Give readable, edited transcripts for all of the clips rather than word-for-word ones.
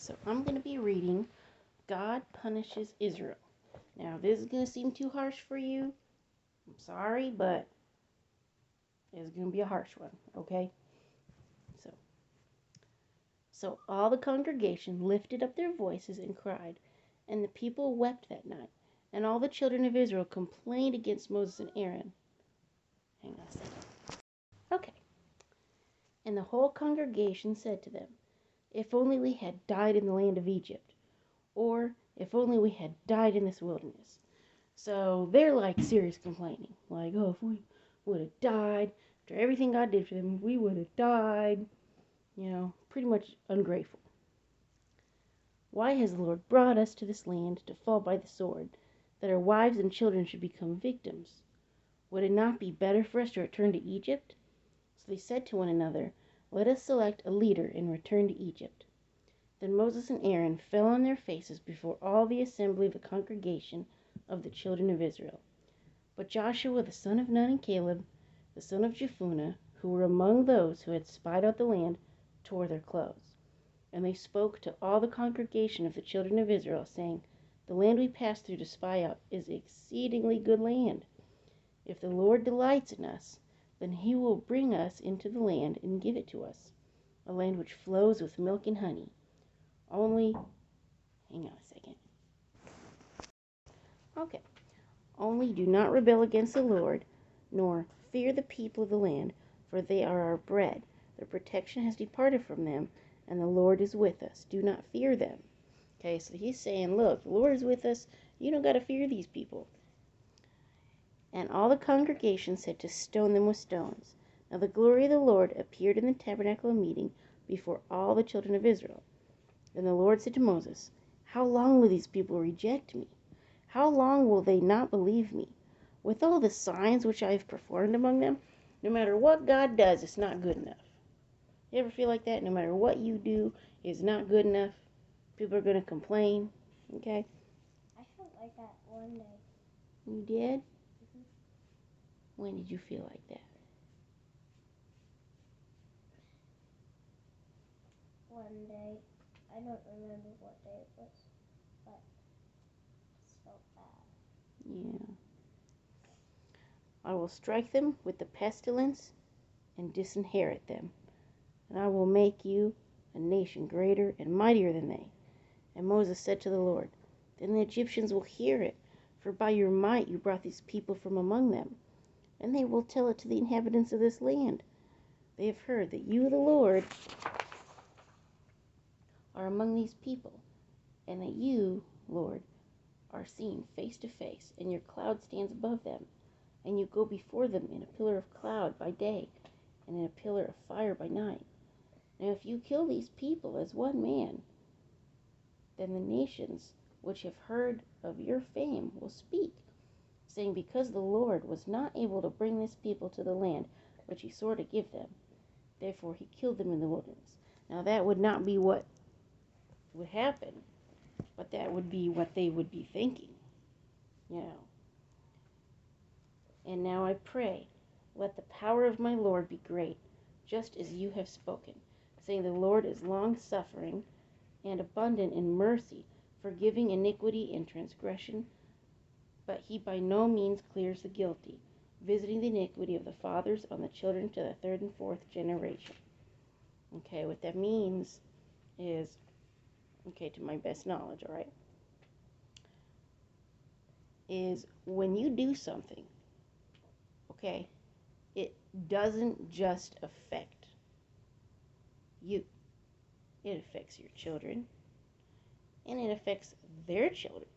So I'm going to be reading God Punishes Israel. Now, this is going to seem too harsh for you. I'm sorry, but it's going to be a harsh one, okay? So all the congregation lifted up their voices and cried, and the people wept that night. And all the children of Israel complained against Moses and Aaron. Hang on a second. Okay. And the whole congregation said to them, "If only we had died in the land of Egypt, or if only we had died in this wilderness." So they're like serious complaining. Like, oh, if we would have died, after everything God did for them, we would have died. Pretty much ungrateful. "Why has the Lord brought us to this land to fall by the sword, that our wives and children should become victims? Would it not be better for us to return to Egypt?" So they said to one another, "Let us select a leader and return to Egypt." Then Moses and Aaron fell on their faces before all the assembly of the congregation of the children of Israel. But Joshua the son of Nun and Caleb the son of Jephunneh, who were among those who had spied out the land, tore their clothes. And they spoke to all the congregation of the children of Israel, saying, "The land we passed through to spy out is exceedingly good land. If the Lord delights in us, then he will bring us into the land and give it to us, a land which flows with milk and honey. Only," hang on a second. Okay. "Only do not rebel against the Lord, nor fear the people of the land, for they are our bread. Their protection has departed from them, and the Lord is with us. Do not fear them." Okay, so he's saying, look, the Lord is with us. You don't got to fear these people. And all the congregation said to stone them with stones. Now the glory of the Lord appeared in the tabernacle of meeting before all the children of Israel. And the Lord said to Moses, "How long will these people reject me? How long will they not believe me? With all the signs which I have performed among them?" No matter what God does, it's not good enough. You ever feel like that? No matter what you do, it's not good enough. People are going to complain. Okay? I felt like that one day. You did? Mm-hmm. When did you feel like that? One day. I don't remember what day it was, but it just felt bad. Yeah. "I will strike them with the pestilence and disinherit them, and I will make you a nation greater and mightier than they." And Moses said to the Lord, "Then the Egyptians will hear it, for by your might you brought these people from among them. And they will tell it to the inhabitants of this land. They have heard that you, the Lord, are among these people, and that you, Lord, are seen face to face, and your cloud stands above them, and you go before them in a pillar of cloud by day, and in a pillar of fire by night. Now if you kill these people as one man, then the nations which have heard of your fame will speak, saying, because the Lord was not able to bring this people to the land which he swore to give them, therefore he killed them in the wilderness." Now that would not be what would happen, but that would be what they would be thinking, "And now I pray, let the power of my Lord be great, just as you have spoken, saying, the Lord is long-suffering and abundant in mercy, forgiving iniquity and transgression, but he by no means clears the guilty, visiting the iniquity of the fathers on the children to the third and fourth generation." Okay, what that means is, to my best knowledge, all right, is when you do something, okay, it doesn't just affect you. It affects your children, and it affects their children,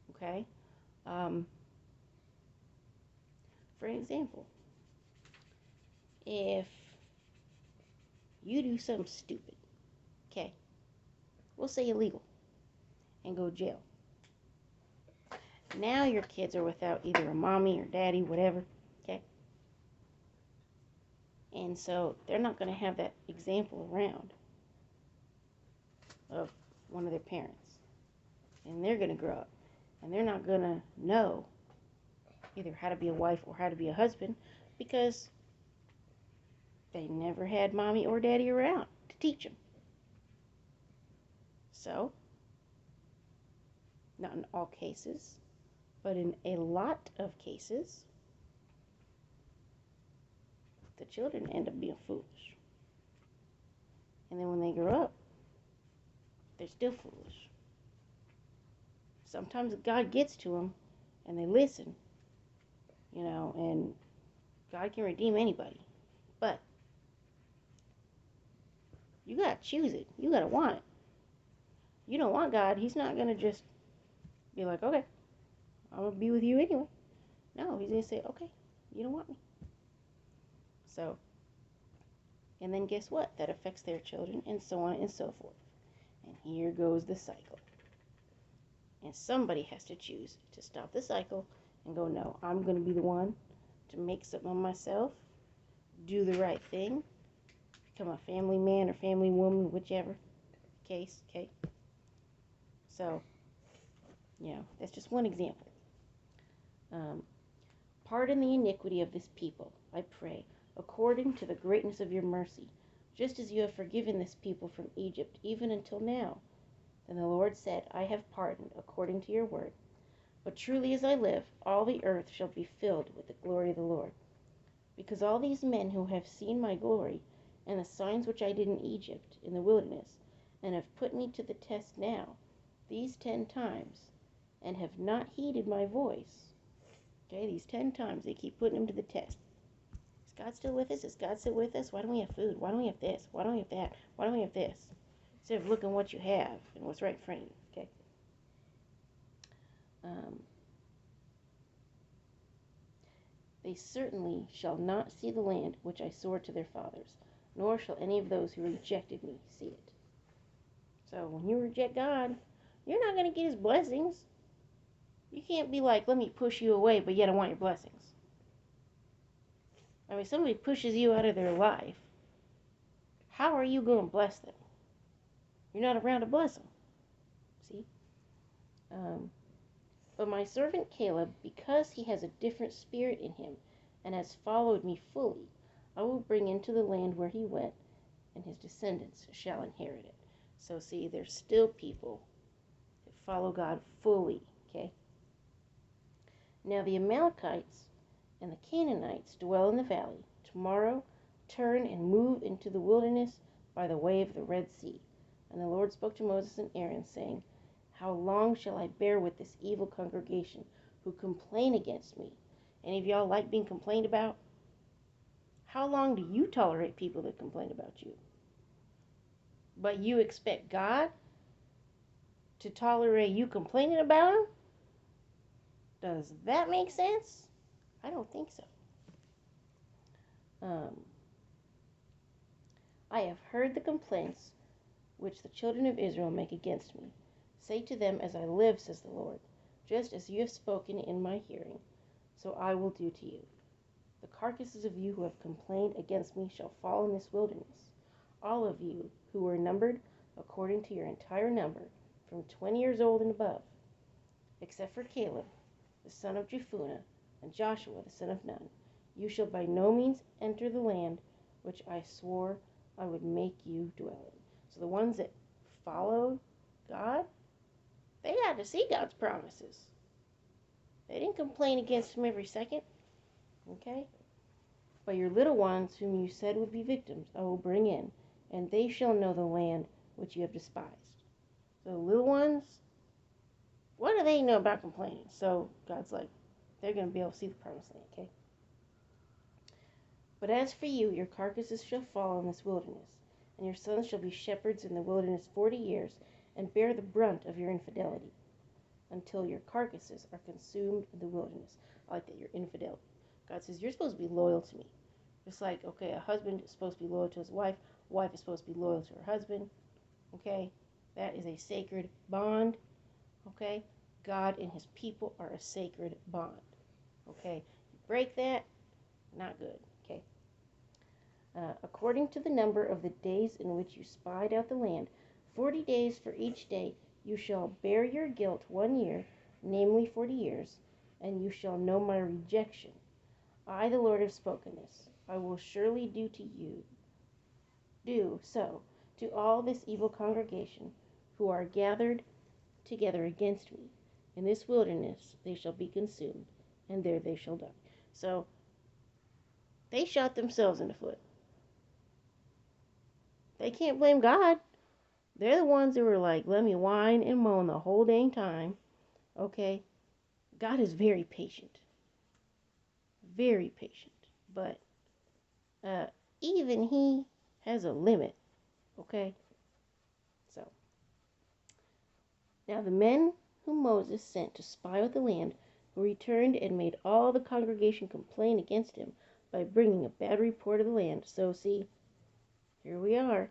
okay? For example, if you do something stupid, okay, we'll say illegal, and go to jail. Now your kids are without either a mommy or daddy, whatever, okay? And so they're not going to have that example around of one of their parents. And they're going to grow up, and they're not going to know either how to be a wife or how to be a husband, because they never had mommy or daddy around to teach them. So, not in all cases, but in a lot of cases, the children end up being foolish. And then when they grow up, they're still foolish. Sometimes God gets to them and they listen, and God can redeem anybody. But you got to choose it. You got to want it. You don't want God. He's not going to just be like, okay, I'm going to be with you anyway. No, he's going to say, okay, you don't want me. So, and then guess what? That affects their children and so on and so forth. And here goes the cycle. And somebody has to choose to stop the cycle and go, no, I'm going to be the one to make something of myself, do the right thing, become a family man or family woman, whichever case, okay? So, that's just one example. Pardon the iniquity of this people, I pray, according to the greatness of your mercy, just as you have forgiven this people from Egypt, even until now. Then the Lord said, I have pardoned, according to your word. But truly as I live, all the earth shall be filled with the glory of the Lord. Because all these men who have seen my glory, and the signs which I did in Egypt, in the wilderness, and have put me to the test now, these 10 times, and have not heeded my voice. Okay, these 10 times they keep putting him to the test. Is God still with us? Is God still with us? Why don't we have food? Why don't we have this? Why don't we have that? Why don't we have this? Instead of looking what you have and what's right in front of you. Okay. They certainly shall not see the land which I swore to their fathers, nor shall any of those who rejected me see it. So when you reject God, you're not going to get his blessings. You can't be like, let me push you away, but yet I want your blessings. I mean, somebody pushes you out of their life. How are you going to bless them? You're not around to bless them. See? But my servant Caleb, because he has a different spirit in him, and has followed me fully, I will bring into the land where he went, and his descendants shall inherit it. So see, there's still people that follow God fully, okay? Now the Amalekites and the Canaanites dwell in the valley. Tomorrow turn and move into the wilderness by the way of the Red Sea. And the Lord spoke to Moses and Aaron, saying, how long shall I bear with this evil congregation who complain against me? Any of y'all like being complained about? How long do you tolerate people that complain about you? But you expect God to tolerate you complaining about him? Does that make sense? I don't think so. I have heard the complaints which the children of Israel make against me. Say to them, as I live, says the Lord, just as you have spoken in my hearing, so I will do to you. The carcasses of you who have complained against me shall fall in this wilderness. All of you who were numbered according to your entire number, from 20 years old and above, except for Caleb, the son of Jephunneh, and Joshua, the son of Nun, you shall by no means enter the land which I swore I would make you dwell in. So the ones that followed God, they got to see God's promises. They didn't complain against him every second. Okay? But your little ones, whom you said would be victims, I will bring in, and they shall know the land which you have despised. So the little ones, what do they know about complaining? So God's like, they're going to be able to see the promised land, okay? But as for you, your carcasses shall fall in this wilderness, and your sons shall be shepherds in the wilderness 40 years, and bear the brunt of your infidelity, until your carcasses are consumed in the wilderness. I like that, your infidelity. God says, you're supposed to be loyal to me. Just like, okay, a husband is supposed to be loyal to his wife. A wife is supposed to be loyal to her husband. Okay? That is a sacred bond. Okay? God and his people are a sacred bond. Okay? You break that, not good. Okay? According to the number of the days in which you spied out the land, 40 days for each day, you shall bear your guilt 1 year, namely 40 years, and you shall know my rejection. I, the Lord, have spoken this. I will surely do so to all this evil congregation who are gathered together against me. In this wilderness they shall be consumed, and there they shall die. So they shot themselves in the foot. They can't blame God. They're the ones who were like, let me whine and moan the whole dang time. Okay? God is very patient. Very patient. But even he has a limit. Okay? So, now the men whom Moses sent to spy out the land returned and made all the congregation complain against him by bringing a bad report of the land. So, see, here we are.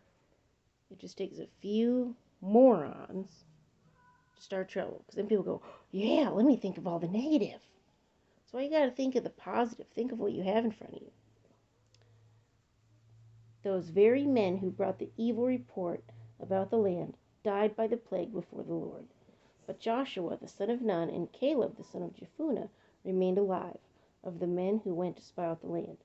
It just takes a few morons to start trouble. Because then people go, yeah, let me think of all the negative. So you got to think of the positive. Think of what you have in front of you. Those very men who brought the evil report about the land died by the plague before the Lord. But Joshua the son of Nun and Caleb the son of Jephunneh remained alive, of the men who went to spy out the land.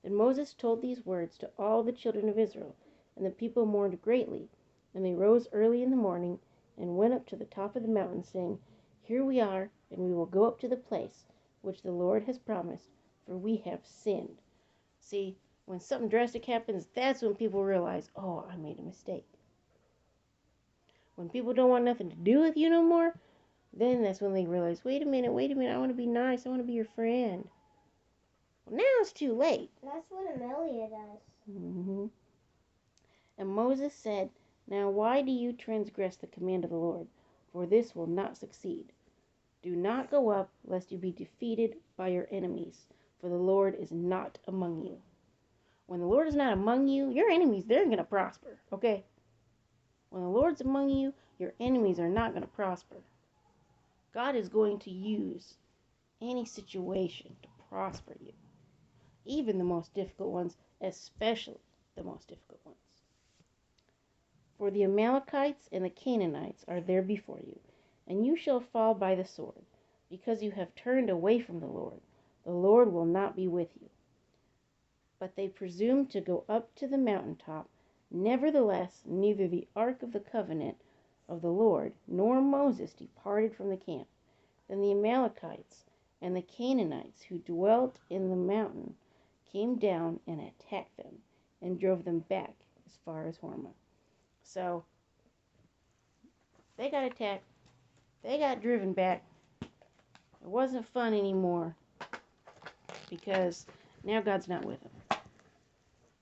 Then Moses told these words to all the children of Israel, and the people mourned greatly. And they rose early in the morning and went up to the top of the mountain, saying, Here we are, and we will go up to the place which the Lord has promised, for we have sinned. See, when something drastic happens, that's when people realize, oh, I made a mistake. When people don't want nothing to do with you no more, then that's when they realize, wait a minute, I want to be nice, I want to be your friend. Well, now it's too late. That's what Amelia does. Mm-hmm. And Moses said, Now why do you transgress the command of the Lord? For this will not succeed. Do not go up, lest you be defeated by your enemies, for the Lord is not among you. When the Lord is not among you, your enemies, they're going to prosper, okay? When the Lord's among you, your enemies are not going to prosper. God is going to use any situation to prosper you. Even the most difficult ones, especially the most difficult ones. For the Amalekites and the Canaanites are there before you, and you shall fall by the sword, because you have turned away from the Lord. The Lord will not be with you. But they presumed to go up to the mountaintop. Nevertheless, neither the ark of the covenant of the Lord nor Moses departed from the camp. Then the Amalekites and the Canaanites who dwelt in the mountain came down and attacked them and drove them back as far as Hormah. So, they got attacked. They got driven back. It wasn't fun anymore because now God's not with them.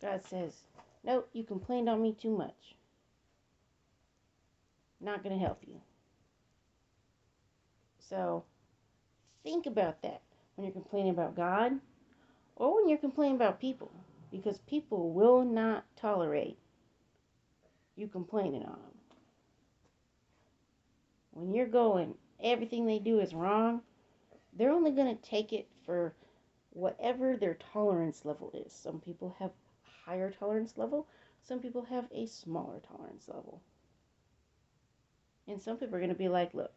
God says, nope, you complained on me too much. Not going to help you. So, think about that when you're complaining about God or when you're complaining about people, because people will not tolerate you complaining on them. When you're going, everything they do is wrong, they're only going to take it for whatever their tolerance level is. Some people have a higher tolerance level. Some people have a smaller tolerance level. And some people are going to be like, look,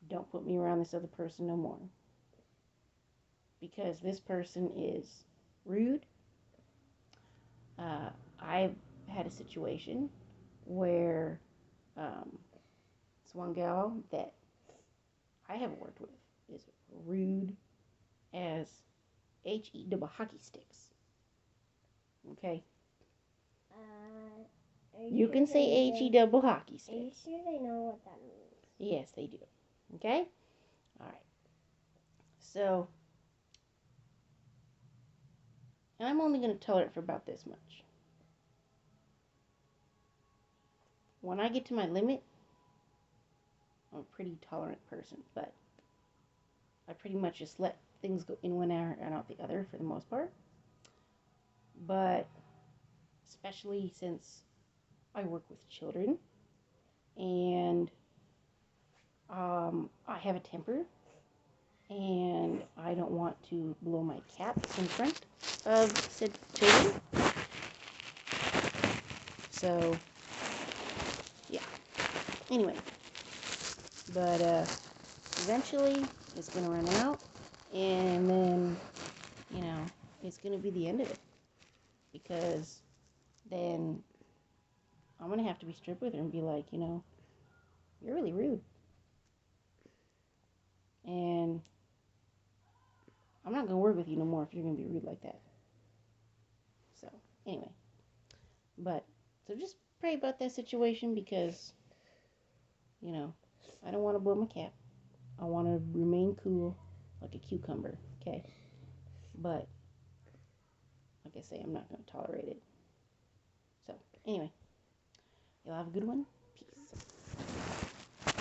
don't put me around this other person no more. Because this person is rude. I've had a situation where this one gal that I haven't worked with is rude as H-E-double hockey sticks. Okay? You can say H-E-double hockey sticks. Are you sure they know what that means? Yes, they do. Okay? Alright. So, and I'm only going to tolerate for about this much. When I get to my limit, I'm a pretty tolerant person, but I pretty much just let things go in one ear and out the other for the most part. But especially since I work with children and I have a temper and I don't want to blow my cap in front of said children. So, yeah. Anyway, but eventually it's going to run out, and then, you know, it's going to be the end of it, because then I'm going to have to be strict with her and be like, you're really rude. And I'm not going to work with you no more if you're going to be rude like that. So, anyway. But, so just pray about that situation because, I don't want to blow my cap. I want to remain cool like a cucumber, okay? But, like I say, I'm not going to tolerate it. So, anyway, y'all have a good one.